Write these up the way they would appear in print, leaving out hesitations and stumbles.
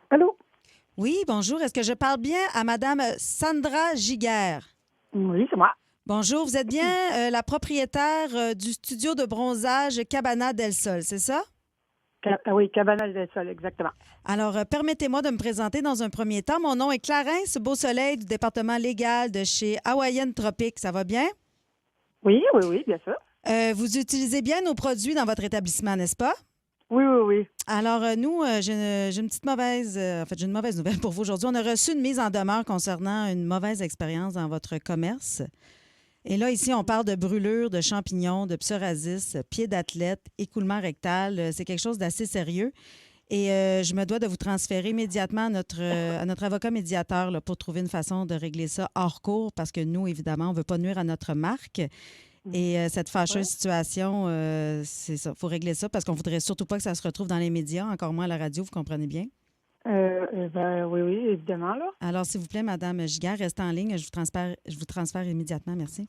Allô? Oui, bonjour. Est-ce que je parle bien à Madame Sandra Giguère? Oui, c'est moi. Bonjour, vous êtes bien la propriétaire du studio de bronzage Cabana del Sol, c'est ça? Oui, Cabana del Sol, exactement. Alors, permettez-moi de me présenter dans un premier temps. Mon nom est Clarence Beausoleil du département légal de chez Hawaiian Tropic. Ça va bien? Oui, oui, oui, bien sûr. Vous utilisez bien nos produits dans votre établissement, n'est-ce pas? Oui, oui, oui. Alors, nous, j'ai une petite mauvaise... en fait, j'ai une mauvaise nouvelle pour vous aujourd'hui. On a reçu une mise en demeure concernant une mauvaise expérience dans votre commerce. Et là, ici, on parle de brûlure, de champignons, de psoriasis, pieds d'athlète, écoulement rectal. C'est quelque chose d'assez sérieux. Et je me dois de vous transférer immédiatement à notre avocat médiateur là, pour trouver une façon de régler ça hors cours parce que nous, évidemment, on ne veut pas nuire à notre marque. Et cette fâcheuse Ouais. situation, c'est ça. Il faut régler ça parce qu'on ne voudrait surtout pas que ça se retrouve dans les médias, encore moins à la radio, vous comprenez bien? Oui, oui, évidemment, là. Alors, s'il vous plaît, Madame Giguère, restez en ligne. Je vous transfère immédiatement. Merci.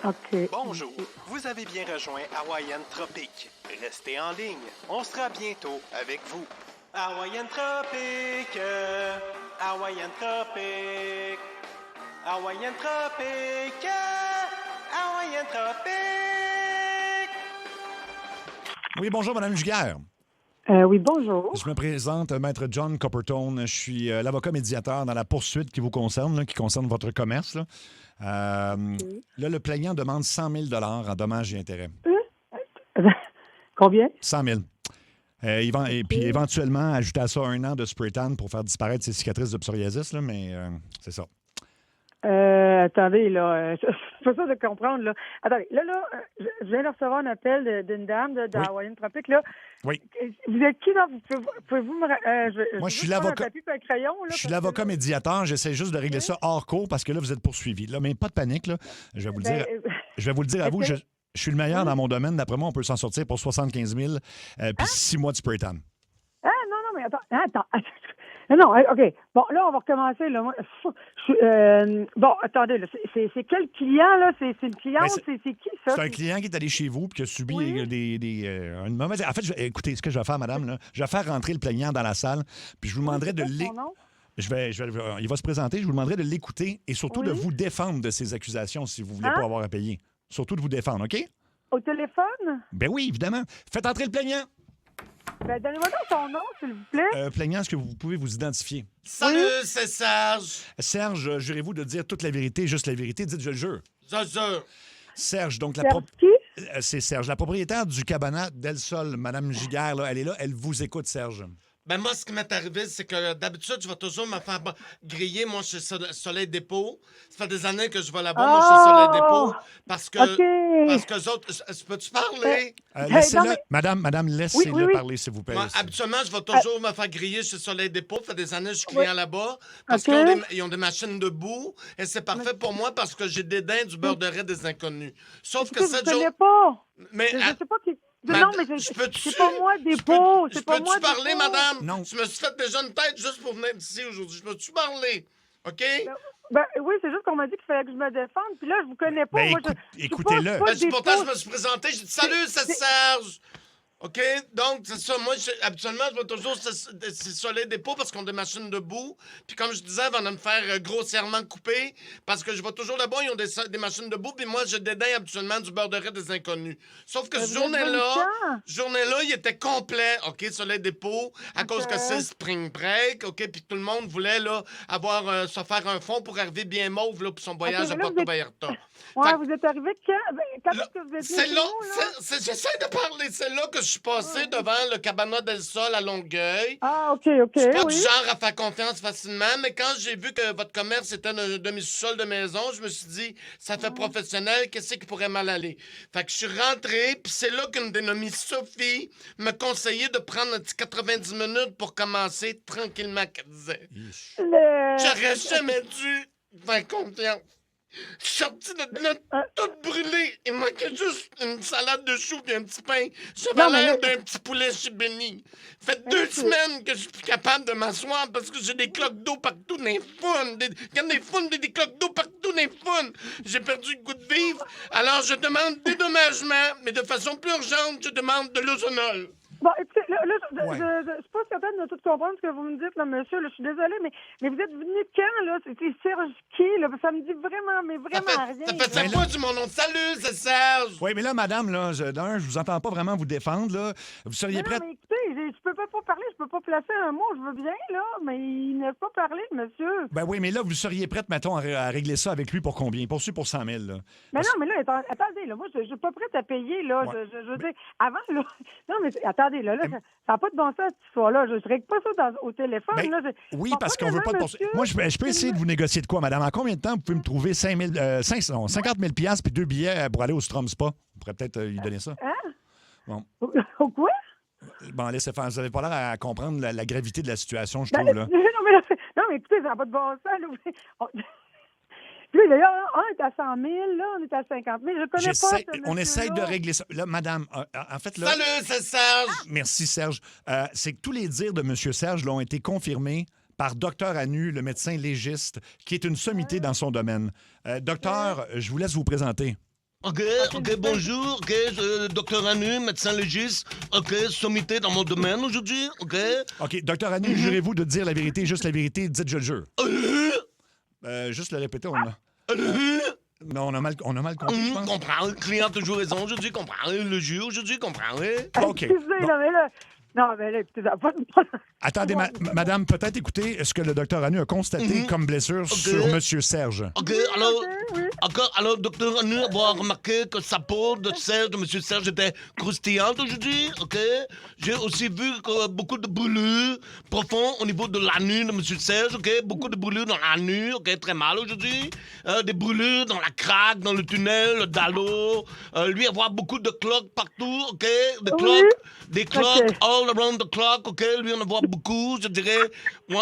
OK. Bonjour, vous avez bien rejoint Hawaiian Tropic. Restez en ligne, on sera bientôt avec vous. Hawaiian Tropic, Hawaiian Tropic, Hawaiian Tropic, Hawaiian Tropic. Oui, bonjour, Mme Giguère. Oui, bonjour. Je me présente, Maître John Coppertone. Je suis l'avocat médiateur dans la poursuite qui vous concerne, là, qui concerne votre commerce. Là. Là, le plaignant demande 100 000 en dommages et intérêts. Combien? 100 000. Et puis éventuellement, ajouter à ça 1 an de spray tan pour faire disparaître ses cicatrices de psoriasis, là, mais c'est ça. Attendez, là. C'est pas ça de comprendre, là. Attendez, là, je viens de recevoir un appel d'une dame de Oui. Hawaiian Tropic, là. Oui. Vous êtes qui, là? Pouvez-vous me... Moi, je suis juste prendre l'avocat. un papier et un crayon, là, Je suis parce l'avocat que là- médiateur. J'essaie juste de régler ça hors cours parce que là, vous êtes poursuivi. Là, mais pas de panique. Là. Je vais vous le dire. Je vais vous le dire à vous. est-ce Je suis le meilleur dans mon domaine. D'après moi, on peut s'en sortir pour 75 000 puis 6 mois de spray tan. Ah, non, non, mais attends. Non, OK. Bon, là, on va recommencer. Là. Moi, bon, attendez, là, c'est quel client, là? C'est une cliente? Ben, C'est qui, ça? C'est un client qui est allé chez vous et qui a subi Oui. une mauvaise... En fait, écoutez, ce que je vais faire, madame, là, je vais faire rentrer le plaignant dans la salle puis je vous demanderai de C'est son nom? il va se présenter, je vous demanderai de l'écouter et surtout de Oui. vous défendre de ces accusations si vous voulez pas avoir à payer. Surtout de vous défendre, OK? Au téléphone? Ben oui, évidemment. Faites entrer le plaignant. Ben, donnez-moi donc son nom, s'il vous plaît. Plaignant, est-ce que vous pouvez vous identifier? Salut, c'est Serge. Serge, jurez-vous de dire toute la vérité, juste la vérité? Dites, je le jure. Je jure. Serge, donc Serge qui? c'est Serge, la propriétaire du Cabana del Sol, Madame Giguère, là, elle est là, elle vous écoute, Serge. Ben moi, ce qui m'est arrivé, c'est que d'habitude, je vais toujours me faire griller, moi, chez Soleil Dépôt. Ça fait des années que je vais là-bas, moi, chez Soleil Dépôt. Parce que... OK. Parce que les autres... Peux-tu parler? Laissez-le. non, mais- Madame, laissez-le Oui, oui. parler, s'il vous plaît. Moi, habituellement, je vais toujours me faire griller chez Soleil Dépôt. Ça fait des années que je suis client là-bas. Parce OK. qu'ils ont des machines de boue. Et c'est parfait pour moi parce que j'ai dédain du beurre de raie des inconnus. Sauf que Je cette ne jour... connais pas. Mais... Je sais pas qui... Ma- Non, mais je peux-tu- c'est pas moi des pots. Je C'est pas moi peux-tu parler, des pots. madame? Non. Je me suis fait déjà une tête juste pour venir d'ici aujourd'hui. Je peux-tu parler? OK? Ben, oui, c'est juste qu'on m'a dit qu'il fallait que je me défende. Puis là, je vous connais pas. Ben, Moi, écoutez-le. pas Ben, des pourtant, pots. je me suis présenté. J'ai dit salut, c'est Serge. OK? Donc, c'est ça. Moi, habituellement, je vais toujours c'est Soleil Dépôt parce qu'on a des machines de boue. Puis comme je disais, avant de me faire grossièrement couper, parce que je vais toujours là-bas, ils ont des machines de boue. Puis moi, je dédain habituellement du beurre de raie des inconnus. Sauf que Mais ce vous êtes volontaire. journée-là, il était complet, OK, Soleil Dépôt, à cause que c'est le Spring Break, OK? Puis tout le monde voulait, là, avoir, se faire un fond pour arriver bien mauve, là, pour son voyage mais à là, Puerto Vallarta. Ouais, Fait- vous êtes arrivé quand? Ben, quand est-ce que vous étiez C'est chez là, nous, là? j'essaie de parler, c'est là que je suis passé devant le Cabana del Sol à Longueuil. Ah, OK, Je suis pas oui. du genre à faire confiance facilement, mais quand j'ai vu que votre commerce était un demi-sous-sol de maison, je me suis dit, ça fait professionnel, qu'est-ce qui pourrait mal aller? Fait que je suis rentré, puis c'est là qu'une dénommée Sophie me conseillait de prendre un petit 90 minutes pour commencer tranquillement, qu'elle disait. J'aurais jamais dû faire confiance. Je suis sorti de là toute brûlée. Il manquait juste une salade de choux et un petit pain. J'avais Non, mais l'air là- d'un petit poulet chez Benny. Fait 2 semaines que je suis plus capable de m'asseoir parce que j'ai des cloques d'eau partout dans les founes. Regarde des founes, des cloques d'eau partout dans les founes. J'ai perdu le goût de vivre. Alors je demande dédommagement, mais de façon plus urgente, je demande de l'ozonol. Bon, écoutez, là, Ouais. je suis pas certaine de tout comprendre ce que vous me dites, là, monsieur. Là, je suis désolée, mais vous êtes venu quand, là? C'est Serge qui, là? Ça me dit vraiment, mais vraiment rien. Ça fait 5 fois du mon nom. Salut, c'est Serge. Oui, mais là, madame, là, je vous entends pas vraiment vous défendre. Là. Vous seriez Non, prête? mais écoutez, je peux pas parler, je peux pas placer un mot, je veux bien, là, mais il n'a pas parlé, monsieur. Ben oui, mais là, vous seriez prête, mettons, à régler ça avec lui pour combien? Poursuit pour 100 000, là. Mais non, mais là, attendez, là, moi, je suis pas prête à payer, là. Ouais. Je veux dire, avant, là. Non, mais attendez, là, ça n'a pas de bon sens, cette histoire-là. Je règle pas ça au téléphone, Ben, là. oui, parce qu'on veut pas de poursuite. Moi, je peux essayer de vous négocier de quoi, madame? En combien de temps vous pouvez me trouver 50 000 piastres puis 2 billets pour aller au Strom Spa? On pourrait peut-être lui donner ça. Hein? Bon. Au quoi? Bon, laissez faire. Vous n'avez pas l'air à comprendre la gravité de la situation, je Ben, trouve, là. non, mais écoutez, ça n'a pas de bon sens, là. Puis d'ailleurs, on est à 100 000, là, on est à 50 000. Je connais pas ce On essaye de monsieur-là. régler ça. Là, madame, en fait, là... Salut, c'est Serge. Merci, Serge. C'est que tous les dires de M. Serge l'ont été confirmés par Dr Anu, le médecin légiste, qui est une sommité dans son domaine. Docteur, je vous laisse vous présenter. OK, bonjour. OK, docteur Anu, médecin légiste. OK, sommité dans mon domaine aujourd'hui. OK. OK, Dr Anu, jurez-vous de dire la vérité, juste la vérité, dites je le jure. Juste le répéter, on a... Non, on a mal compris, je pense. Comprends. Le client a toujours raison aujourd'hui. Comprends. Le jure aujourd'hui. Comprends. OK. Excusez, Bon. là, mais là... Non, mais là, écoutez, ça n'a pas de bon sens. Attendez, madame, peut-être écouter ce que le docteur Anu a constaté comme blessure sur M. Serge. OK, alors... Oui. Alors, docteur Anu, avoir remarqué que sa peau de Serge, de M. Serge, était croustillante aujourd'hui, OK? J'ai aussi vu que beaucoup de brûlures profondes au niveau de l'anus de M. Serge, OK? Beaucoup de brûlures dans l'anus, OK? Très mal aujourd'hui. Des brûlures dans la craque, dans le tunnel, le dallo. Lui, avoir beaucoup de cloques partout, OK? Des cloques OK. all around the clock, OK? Lui, on en voit beaucoup, je dirais. 1,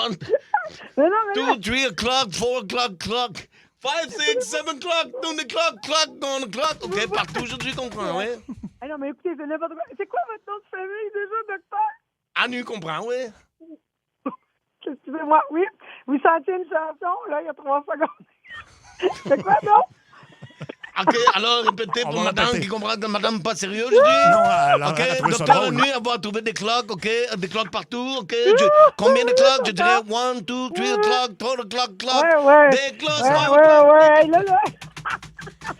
Mais non, mais là... 2, 3 o'clock, 4 o'clock, clock. 5, 6, 7 o'clock, down the clock, on the clock. OK, partout aujourd'hui, comprends, oui? Ah non, mais écoutez, c'est n'importe quoi. C'est quoi votre nom de famille, déjà, docteur? Anu, comprends, oui? Excusez-moi, oui. Vous sentiez une chanson, là, il y a 3 secondes. C'est quoi, non? OK, alors répétez On pour va madame répéter. qui comprend que madame pas sérieux aujourd'hui. Non, elle a OK, trouvé ça docteur drôle. Anu, avoir trouvé des cloques, OK? Des cloques partout, OK? Combien de cloques? Je dirais 1, 2, 3 o'clock, 4 o'clock, clock. Ouais. Des cloques, Ouais. Là.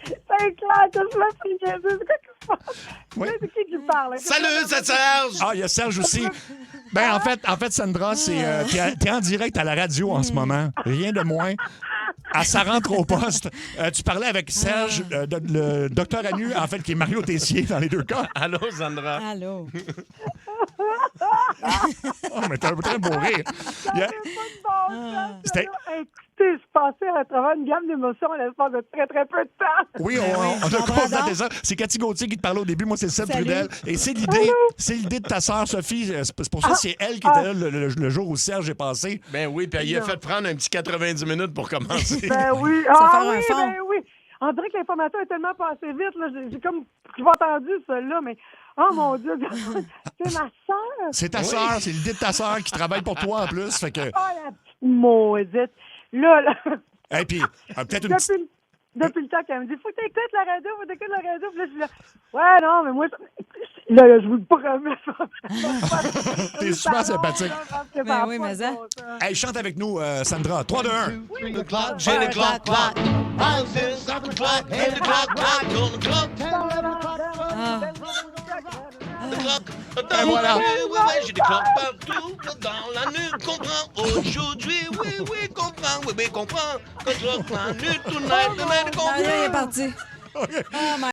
C'est clair que je me suis niaisé. C'est quoi qui se passe? Oui. C'est qui parle? Salut, c'est Serge. Ah, il y a Serge aussi. Ben, en fait, Sandra, t'es en direct à la radio en ce moment. Rien de moins. Ça rentre au poste. Tu parlais avec Serge, le docteur Anu, en fait, qui est Mario Tessier dans les deux cas. Allô, Sandra. Allô? Oh, mais t'as un très beau rire. Il y a- C'était- Écoutez, je passais à travers une gamme d'émotions à l'espace de très, très peu de temps. Oui, Ben oui, on je a comprends constaté donc. ça. C'est Cathy Gauthier qui te parlait au début. Moi, c'est Seb Salut. Trudel. Et c'est l'idée de ta sœur Sophie. C'est pour ça que c'est elle qui était là le jour où Serge est passé. Ben oui, puis il a fait prendre un petit 90 minutes pour commencer. Ben oui. Ça faire un oui, fond. ben oui. On dirait que l'information est tellement passée vite. Là. J'ai comme j'ai pas entendu celle-là, mais oh mon Dieu, c'est ma sœur. C'est ta sœur. C'est l'idée de ta sœur qui travaille pour toi en plus. Fait que. Oh la petite maudite. Là. Et puis, peut-être une petite. Depuis le temps qu'elle me dit, faut que t'écoutes la radio, Puis là, je suis là, ouais, non, mais moi, là, je vous le promets. T'es super sympathique. Ben oui, mais ça. Hey, chante avec nous, Sandra. 3, 2, 1. The clock, j'ai le clock, clock. 5, 6, 7 o'clock, 8 o'clock, clock, on the clock. The clock. Et voilà. Oui, j'ai des cloques partout dans la nuit. Comprends aujourd'hui, oui, comprends. Oui, comprends. The clock, la nuit, tonight, Non, il est parti. Oh my